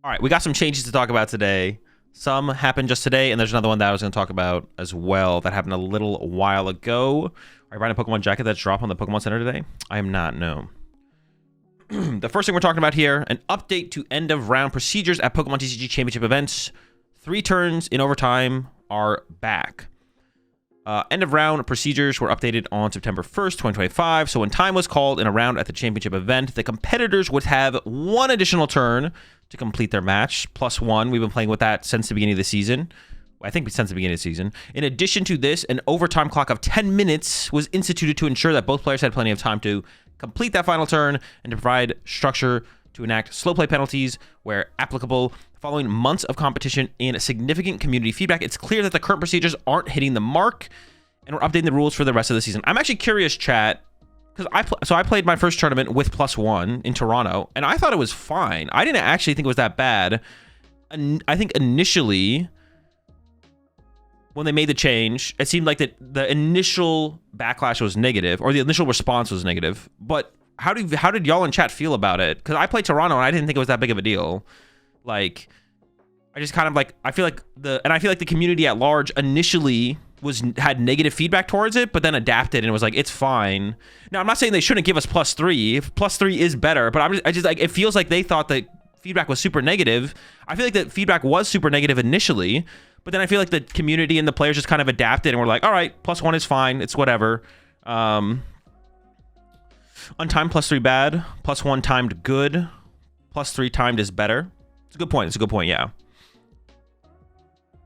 All right, we got some changes to talk about today. Some happened just today, and there's another one that I was going to talk about as well that happened a little while ago. Are you buying a Pokemon jacket that's dropped on the Pokemon Center today? I am not, no. The first thing we're talking about here, an update to end-of-round procedures at Pokemon TCG Championship events. 3 turns in overtime are back. End-of-round procedures were updated on September 1st, 2025. So when time was called in a round at the championship event, the competitors would have 1 additional turn to complete their match, +1. We've been playing with that since the beginning of the season. I think since the beginning of the season. In addition to this, an overtime clock of 10 minutes was instituted to ensure that both players had plenty of time to complete that final turn and to provide structure to enact slow play penalties where applicable. Following months of competition and significant community feedback, it's clear that the current procedures aren't hitting the mark, and we're updating the rules for the rest of the season. I'm actually curious, chat, because I played my first tournament with +1 in Toronto, and I thought it was fine. I didn't actually think it was that bad. And I think initially, when they made the change, it seemed like the initial backlash was negative, or the initial response was negative. But how did y'all in chat feel about it? Because I played Toronto, and I didn't think it was that big of a deal. Like, I just kind of like, I feel like the community at large initially had negative feedback towards it, but then adapted and was like, it's fine. Now, I'm not saying they shouldn't give us +3. +3 is better, but I just like, it feels like they thought that feedback was super negative. I feel like that feedback was super negative initially, but then I feel like the community and the players just kind of adapted and were like, all right, +1 is fine. It's whatever. Untimed +3 bad. +1 timed good. +3 timed is better. It's a good point. It's a good point. Yeah.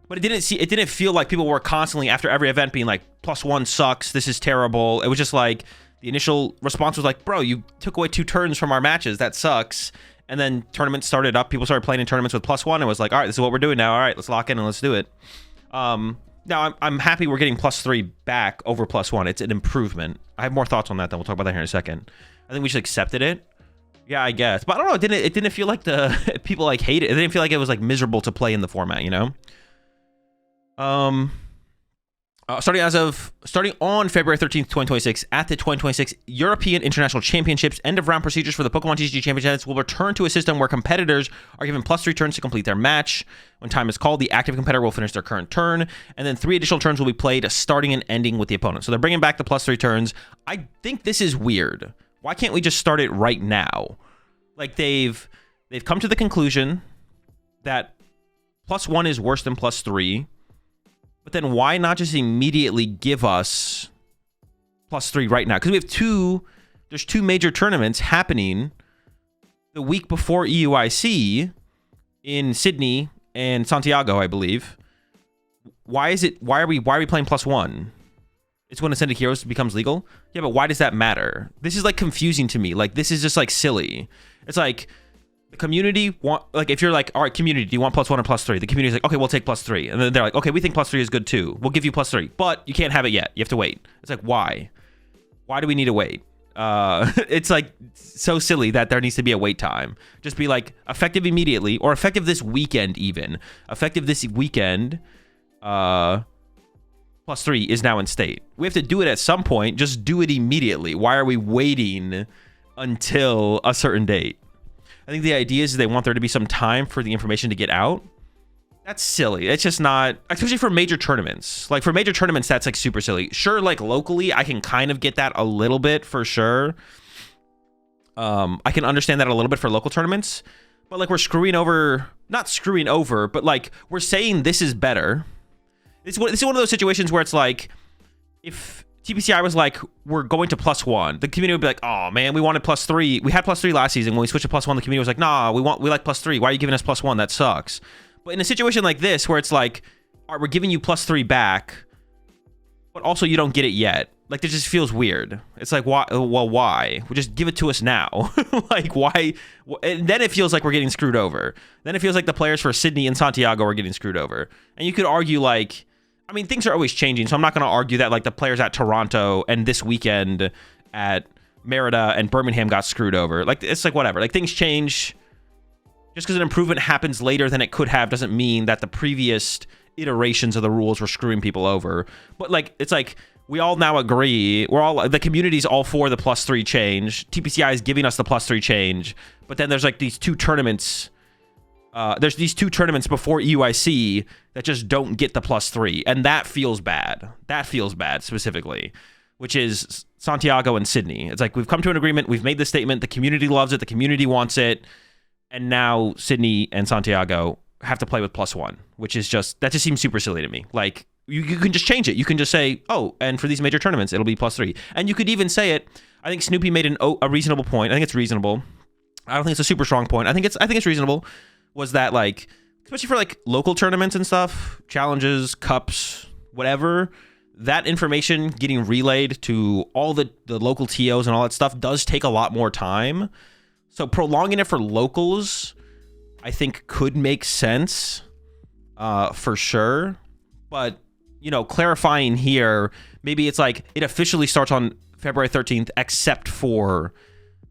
But it didn't feel like people were constantly after every event being like, +1 sucks. This is terrible. It was just like the initial response was like, bro, you took away 2 turns from our matches. That sucks. And then tournaments started up. People started playing in tournaments with +1 and was like, all right, this is what we're doing now. All right, let's lock in and let's do it. Now I'm happy we're getting +3 back over +1. It's an improvement. I have more thoughts on that, then we'll talk about that here in a second. I think we should accepted it. Yeah, I guess. But I don't know, it didn't feel like the people like hate it. It didn't feel like it was like miserable to play in the format, you know? Starting on February 13th, 2026, at the 2026 European International Championships, end-of-round procedures for the Pokemon TCG Championships will return to a system where competitors are given +3 turns to complete their match. When time is called, the active competitor will finish their current turn, and then 3 additional turns will be played, starting and ending with the opponent. So they're bringing back the +3 turns. I think this is weird. Why can't we just start it right now? Like, they've come to the conclusion that +1 is worse than +3. But then why not just immediately give us +3 right now? Because we have there's 2 major tournaments happening the week before EUIC in Sydney and Santiago, I believe. Why are we playing +1? It's when Ascended Heroes becomes legal? Yeah, but why does that matter? This is like confusing to me. Like, this is just like silly. It's like, the community like, if you're like, all right, community, do you want +1 or +3? The community's like, okay, we'll take +3. And then they're like, okay, we think +3 is good too. We'll give you +3, but you can't have it yet. You have to wait. It's like, why? Why do we need to wait? It's like so silly that there needs to be a wait time. Just be like, effective immediately, or effective this weekend even. Effective this weekend, +3 is now in state. We have to do it at some point. Just do it immediately. Why are we waiting until a certain date? I think the idea is they want there to be some time for the information to get out. That's silly. It's just not, especially for major tournaments. Like, for major tournaments, that's like super silly. Sure, like locally, I can kind of get that a little bit for sure. I can understand that a little bit for local tournaments. But like, we're screwing over, not screwing over, but like, we're saying this is better. This is one of those situations where it's like, if TPCI was like, we're going to +1, the community would be like, oh man, we wanted +3. We had +3 last season. When we switched to +1, the community was like, nah, we like +3. Why are you giving us +1? That sucks. But in a situation like this, where it's like, all right, we're giving you +3 back, but also you don't get it yet. Like, this just feels weird. It's like, why? Well, why? Well, just give it to us now. Like, why? And then it feels like we're getting screwed over. Then it feels like the players for Sydney and Santiago are getting screwed over. And you could argue, like, I mean, things are always changing, so I'm not going to argue that, like, the players at Toronto and this weekend at Merida and Birmingham got screwed over. Like, it's like, whatever. Like, things change. Just because an improvement happens later than it could have doesn't mean that the previous iterations of the rules were screwing people over. But, like, it's like, we all now agree, the community's all for the +3 change. TPCI is giving us the +3 change. But then there's, like, these 2 tournaments there's these 2 tournaments before EUIC that just don't get the +3, and that feels bad. That feels bad specifically, which is Santiago and Sydney. It's like we've come to an agreement, we've made this statement, the community loves it, the community wants it, and now Sydney and Santiago have to play with +1, which is that just seems super silly to me. Like you can just change it. You can just say, oh, and for these major tournaments, it'll be +3, and you could even say it. I think Snoopy made a reasonable point. I think it's reasonable. I don't think it's a super strong point. I think it's reasonable. Was that like, especially for like local tournaments and stuff, challenges, cups, whatever, that information getting relayed to all the local TOs and all that stuff does take a lot more time. So prolonging it for locals, I think could make sense for sure. But, you know, clarifying here, maybe it's like it officially starts on February 13th, except for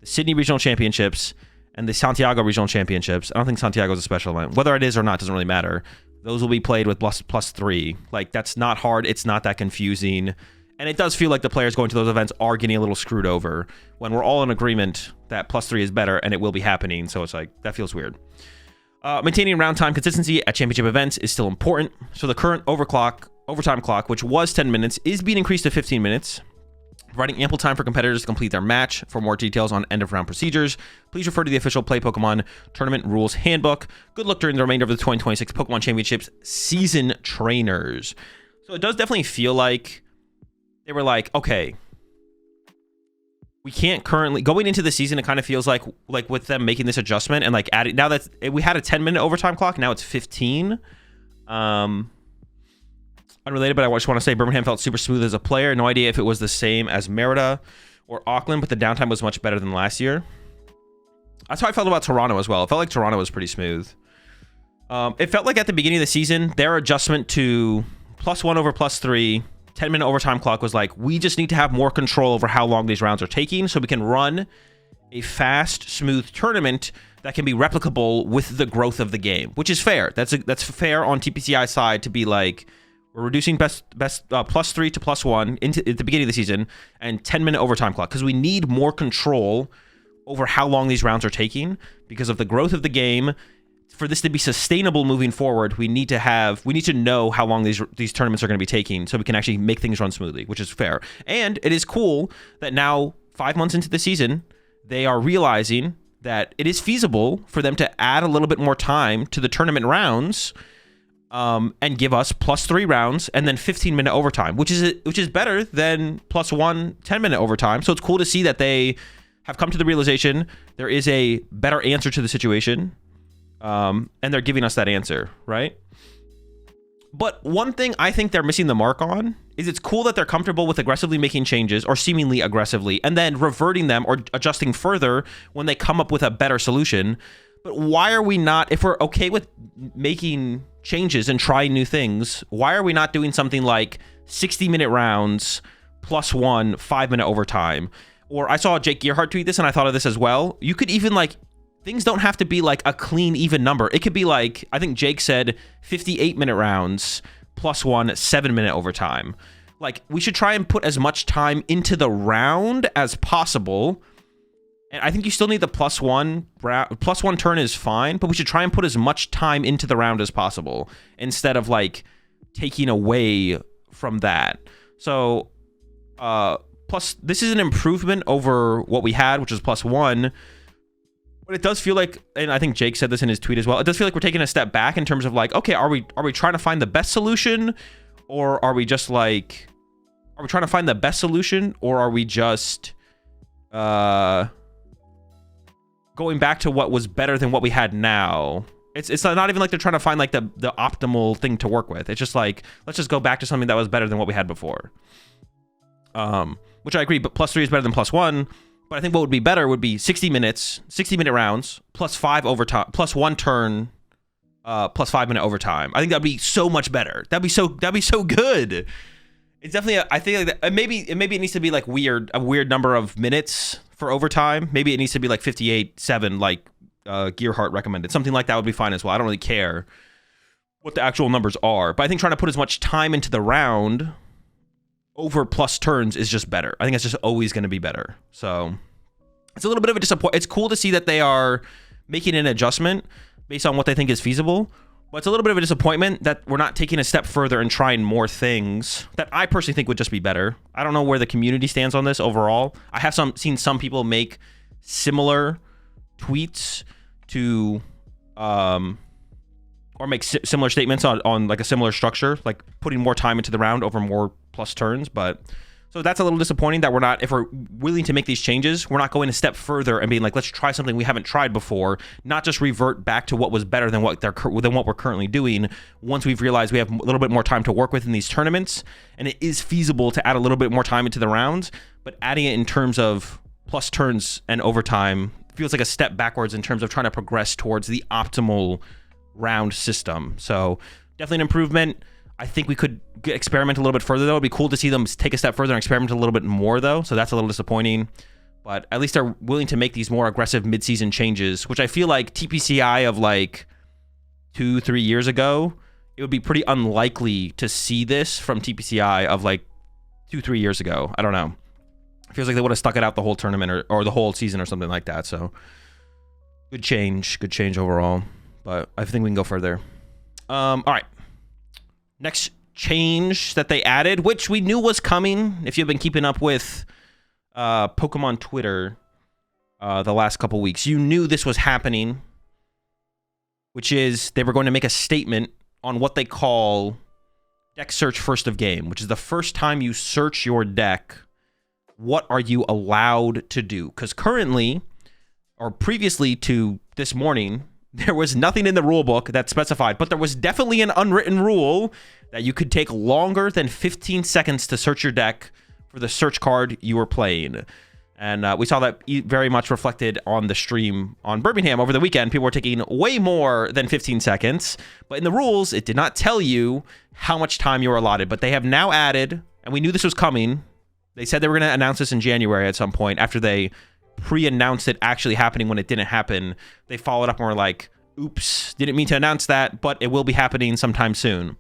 the Sydney Regional Championships and the Santiago Regional Championships. I don't think Santiago is a special event. Whether it is or not doesn't really matter. Those will be played with +3. Like, that's not hard. It's not that confusing. And it does feel like the players going to those events are getting a little screwed over when we're all in agreement that +3 is better and it will be happening. So it's like, that feels weird. Maintaining round time consistency at championship events is still important. So the current overtime clock, which was 10 minutes, is being increased to 15 minutes. Providing ample time for competitors to complete their match. For more details on end-of-round procedures, please refer to the official Play Pokemon Tournament Rules Handbook. Good luck during the remainder of the 2026 Pokemon Championships season trainers. So it does definitely feel like they were like, okay, we can't currently... Going into the season, it kind of feels like with them making this adjustment and like adding... Now that we had a 10-minute overtime clock, now it's 15. Unrelated, but I just want to say Birmingham felt super smooth as a player. No idea if it was the same as Merida or Auckland, but the downtime was much better than last year. That's how I felt about Toronto as well. It felt like Toronto was pretty smooth. It felt like at the beginning of the season, their adjustment to +1 over +3, 10-minute overtime clock was like, we just need to have more control over how long these rounds are taking so we can run a fast, smooth tournament that can be replicable with the growth of the game, which is fair. That's fair on TPCI side to be like, we're reducing best +3 to +1 at the beginning of the season and 10-minute overtime clock because we need more control over how long these rounds are taking because of the growth of the game. For this to be sustainable moving forward, we need to know how long these tournaments are going to be taking so we can actually make things run smoothly, which is fair. And it is cool that now 5 months into the season, they are realizing that it is feasible for them to add a little bit more time to the tournament rounds. And give us +3 rounds and then 15-minute overtime, which is better than +1 10-minute overtime. So it's cool to see that they have come to the realization there is a better answer to the situation, and they're giving us that answer, right? But one thing I think they're missing the mark on is it's cool that they're comfortable with aggressively making changes or seemingly aggressively and then reverting them or adjusting further when they come up with a better solution. But why are we not, if we're okay with making changes and trying new things, why are we not doing something like 60-minute rounds +1 5-minute overtime? Or I saw Jake Gearhart tweet this and I thought of this as well. You could even like, things don't have to be like a clean, even number. It could be like, I think Jake said 58-minute rounds +1 7-minute overtime. Like, we should try and put as much time into the round as possible. And I think you still need the +1 turn is fine, but we should try and put as much time into the round as possible instead of like taking away from that. So, plus this is an improvement over what we had, which is +1. But it does feel like, and I think Jake said this in his tweet as well, it does feel like we're taking a step back in terms of like, okay, are we trying to find the best solution, or are we just like, are we trying to find the best solution, or are we just going back to what was better than what we had now? It's not even like they're trying to find like the optimal thing to work with. It's just like, let's just go back to something that was better than what we had before. Which I agree, but +3 is better than +1. But I think what would be better would be 60-minute rounds, +5 overtime, +1 turn, +5-minute overtime. I think that'd be so much better. That'd be so good. It's definitely, I think like that, maybe it needs to be like a weird number of minutes for overtime. Maybe it needs to be like 58-7, like Gearhart recommended. Something like that would be fine as well. I don't really care what the actual numbers are, but I think trying to put as much time into the round over plus turns is just better. I think it's just always going to be better. So it's a little bit of a disappointment. It's cool to see that they are making an adjustment based on what they think is feasible. But it's a little bit of a disappointment that we're not taking a step further and trying more things that I personally think would just be better. I don't know where the community stands on this overall. I have seen some people make similar tweets to or make similar statements on like a similar structure, like putting more time into the round over more plus turns. But so that's a little disappointing that we're not, if we're willing to make these changes, we're not going a step further and being like, let's try something we haven't tried before, not just revert back to what was better than what we're currently doing. Once we've realized we have a little bit more time to work with in these tournaments, and it is feasible to add a little bit more time into the rounds, but adding it in terms of plus turns and overtime feels like a step backwards in terms of trying to progress towards the optimal round system. So definitely an improvement. I think we could experiment a little bit further, though. It'd be cool to see them take a step further and experiment a little bit more, though. So that's a little disappointing. But at least they're willing to make these more aggressive midseason changes, which I feel like TPCI of like 2-3 years ago, it would be pretty unlikely to see this from TPCI of like 2-3 years ago. I don't know. It feels like they would have stuck it out the whole tournament or the whole season or something like that. So good change overall. But I think we can go further. All right. Next change that they added, which we knew was coming if you've been keeping up with Pokemon Twitter the last couple weeks. You knew this was happening, which is they were going to make a statement on what they call deck search first of game, which is the first time you search your deck, what are you allowed to do? Because currently, or previously to this morning, there was nothing in the rule book that specified, but there was definitely an unwritten rule that you could take longer than 15 seconds to search your deck for the search card you were playing. And we saw that very much reflected on the stream on Birmingham over the weekend. People were taking way more than 15 seconds. But in the rules, it did not tell you how much time you were allotted. But they have now added, and we knew this was coming. They said they were going to announce this in January at some point after they pre-announced it actually happening when it didn't happen. They followed up and were like, oops, didn't mean to announce that, but it will be happening sometime soon.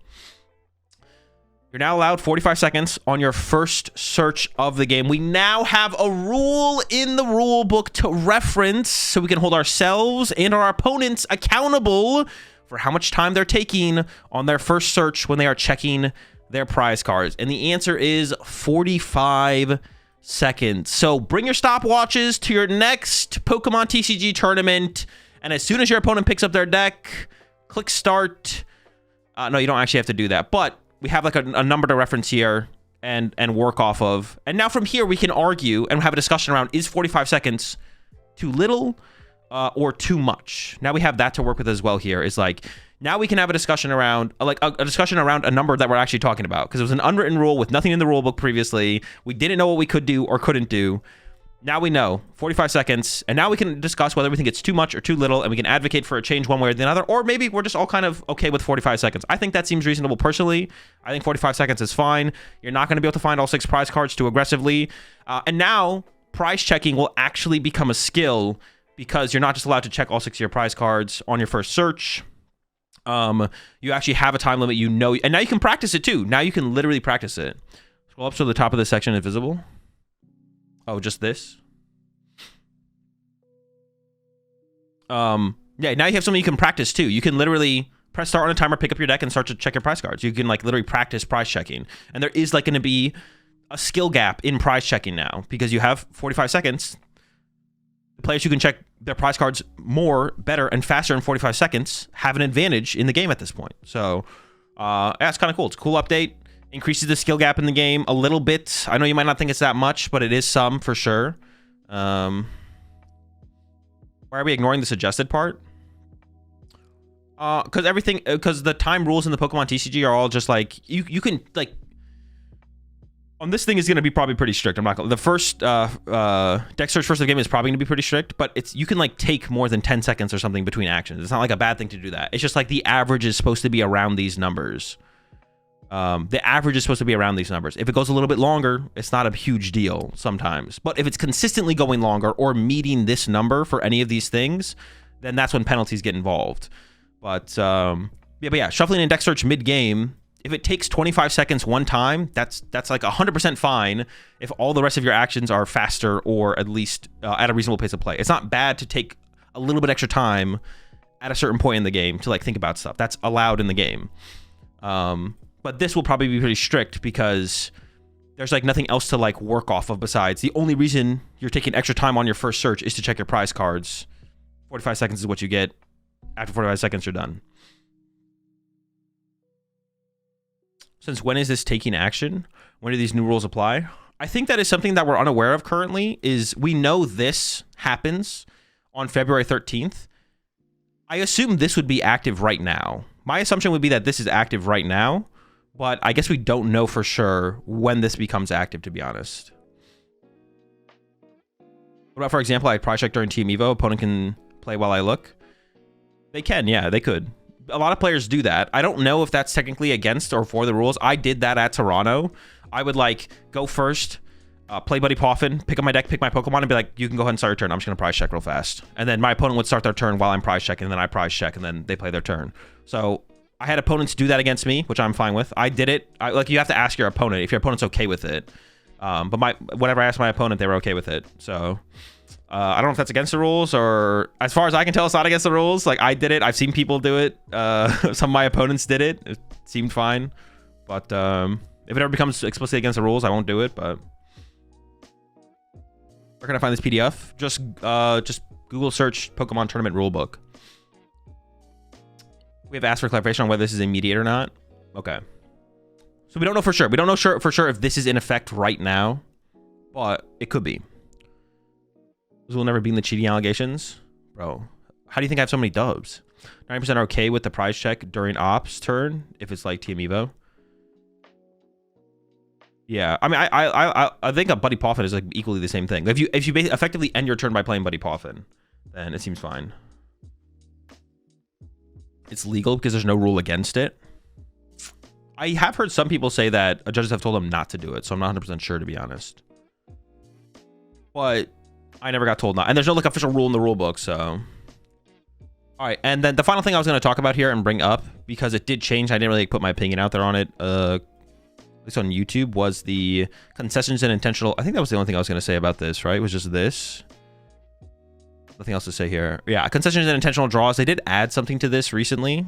You're now allowed 45 seconds on your first search of the game. We now have a rule in the rule book to reference so we can hold ourselves and our opponents accountable for how much time they're taking on their first search when they are checking their prize cards. And the answer is 45 seconds. So bring your stopwatches to your next Pokemon TCG tournament, and as soon as your opponent picks up their deck, click start. No, you don't actually have to do that, but we have like a number to reference here and work off of. And now from here, we can argue and have a discussion around, is 45 seconds too little or too much? Now we have that to work with as well here. Is like, now we can have a discussion around a discussion around a number that we're actually talking about, because it was an unwritten rule with nothing in the rule book previously. We didn't know what we could do or couldn't do. Now we know 45 seconds, and now we can discuss whether we think it's too much or too little, and we can advocate for a change one way or the other, or maybe we're just all kind of okay with 45 seconds. I think that seems reasonable personally. I think 45 seconds is fine. You're not going to be able to find all 6 prize cards too aggressively. And now prize checking will actually become a skill, because you're not just allowed to check all 6 of your prize cards on your first search. You actually have a time limit, and now you can practice it too. Now you can literally practice it. Scroll up to the top of this section, invisible. Oh, just this? Yeah, now you have something you can practice too. You can literally press start on a timer, pick up your deck, and start to check your prize cards. You can like literally practice prize checking. And there is like going to be a skill gap in prize checking now, because you have 45 seconds. The players who can check their prize cards more, better, and faster in 45 seconds have an advantage in the game at this point. So, yeah, it's kind of cool. It's a cool update. Increases the skill gap in the game a little bit. I know you might not think it's that much, but it is some for sure. Why are we ignoring the suggested part? Because the time rules in the Pokemon TCG are all just like, you can like, on this thing is going to be probably pretty strict. I'm not gonna, the first deck search first of the game is probably going to be pretty strict, but you can like take more than 10 seconds or something between actions. It's not like a bad thing to do that. It's just like the average is supposed to be around these numbers. The average is supposed to be around these numbers. If it goes a little bit longer, it's not a huge deal sometimes. But if it's consistently going longer or meeting this number for any of these things, then that's when penalties get involved. But yeah, shuffling in deck search mid-game, if it takes 25 seconds one time, that's like 100% fine if all the rest of your actions are faster or at least at a reasonable pace of play. It's not bad to take a little bit extra time at a certain point in the game to like think about stuff. That's allowed in the game. But this will probably be pretty strict because there's like nothing else to like work off of besides the only reason you're taking extra time on your first search is to check your prize cards. 45 seconds is what you get. After 45 seconds, you're done. Since when is this taking action? When do these new rules apply? I think that is something that we're unaware of currently. Is we know this happens on February 13th. I assume this would be active right now. My assumption would be that this is active right now, but I guess we don't know for sure when this becomes active, to be honest. What about, for example, I prize check during Team Evo. Opponent can play while I look. They can, yeah, they could. A lot of players do that. I don't know if that's technically against or for the rules. I did that at Toronto. I would like go first, play Buddy Poffin, pick up my deck, pick my Pokemon, and be like, you can go ahead and start your turn. I'm just going to prize check real fast. And then my opponent would start their turn while I'm prize checking, and then I prize check, and then they play their turn. So I had opponents do that against me, which I'm fine with. I did it. Like, you have to ask your opponent if your opponent's okay with it. But whenever I asked my opponent, they were okay with it. So I don't know if that's against the rules, or as far as I can tell, it's not against the rules. Like, I did it. I've seen people do it. Some of my opponents did it. It seemed fine. But if it ever becomes explicitly against the rules, I won't do it. But where can I find this PDF? Just Google search Pokemon Tournament Rulebook. We have asked for clarification on whether this is immediate or not. Okay. So we don't know for sure. We don't know for sure if this is in effect right now, but it could be. Azul never beaten the cheating allegations. Bro, how do you think I have so many dubs? 90% are okay with the prize check during ops turn if it's like Team Evo. Yeah, I mean, I think a Buddy Poffin is like equally the same thing. If you effectively end your turn by playing Buddy Poffin, then it seems fine. It's legal because there's no rule against it. I have heard some people say that judges have told them not to do it, so I'm not 100% sure, to be honest. But I never got told not. And there's no like official rule in the rule book, so. All right, and then the final thing I was going to talk about here and bring up, because it did change, I didn't really put my opinion out there on it, at least on YouTube, was the concessions and intentional. I think that was the only thing I was going to say about this, right? It was just this. Nothing else to say here. Yeah, concessions and intentional draws. They did add something to this recently.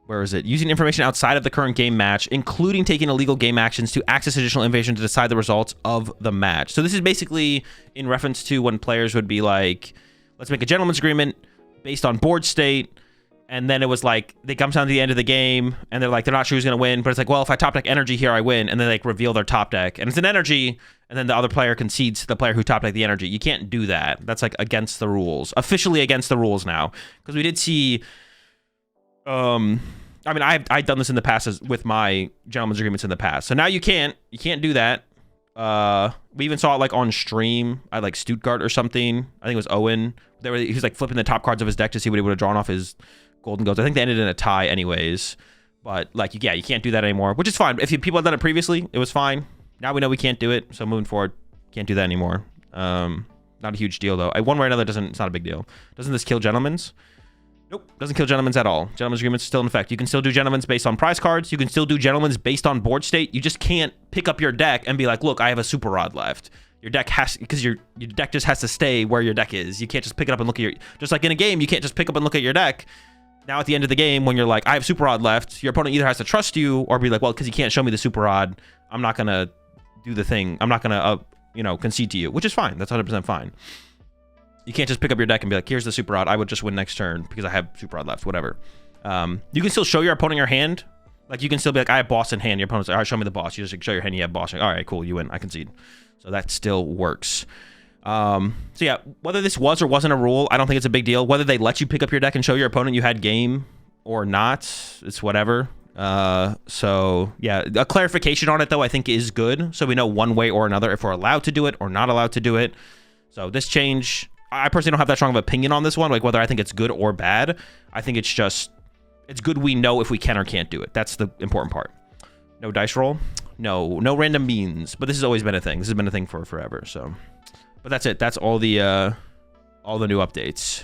Where is it? Using information outside of the current game match, including taking illegal game actions to access additional information to decide the results of the match. So this is basically in reference to when players would be like, let's make a gentleman's agreement based on board state. And then it was like, they come down to the end of the game and they're like, they're not sure who's going to win. But it's like, well, if I top deck energy here, I win. And then they like reveal their top deck. And it's an energy. And then the other player concedes to the player who top decked the energy. You can't do that. That's like against the rules. Officially against the rules now. Because we did see... I mean, I've done this in the past with my gentleman's agreements in the past. So now you can't do that. We even saw it like on stream at like Stuttgart or something. I think it was Owen. He was like flipping the top cards of his deck to see what he would have drawn off his golden goats. I think they ended in a tie anyways. But like, yeah, you can't do that anymore, which is fine. If people had done it previously, it was fine. Now we know we can't do it. So moving forward, can't do that anymore. Not a huge deal though. One way or another, it's not a big deal. Doesn't this kill gentlemen's? Nope, doesn't kill gentlemen's at all. Gentlemen's agreements are still in effect. You can still do gentlemen's based on prize cards. You can still do gentlemen's based on board state. You just can't pick up your deck and be like, look, I have a super rod left. Your deck has, because your deck just has to stay where your deck is. You can't just pick it up and look at your, just like in a game, you can't just pick up and look at your deck. Now at the end of the game, when you're like, I have super rod left, your opponent either has to trust you or be like, well, because you can't show me the super rod, I'm not going to do the thing. I'm not going to, concede to you, which is fine. That's 100% fine. You can't just pick up your deck and be like, here's the super rod. I would just win next turn because I have super rod left, whatever. You can still show your opponent your hand. Like, you can still be like, I have boss in hand. Your opponent's like, all right, show me the boss. You just like, show your hand, you have boss. Like, all right, cool, you win. I concede. So that still works. So yeah, whether this was or wasn't a rule, I don't think it's a big deal. Whether they let you pick up your deck and show your opponent you had game or not, it's whatever. So yeah, a clarification on it though, I think is good. So we know one way or another if we're allowed to do it or not allowed to do it. So this change, I personally don't have that strong of an opinion on this one, like whether I think it's good or bad. I think it's just, it's good we know if we can or can't do it. That's the important part. No dice roll. No random beans. But this has always been a thing. This has been a thing for forever. So, but that's it. That's all the new updates.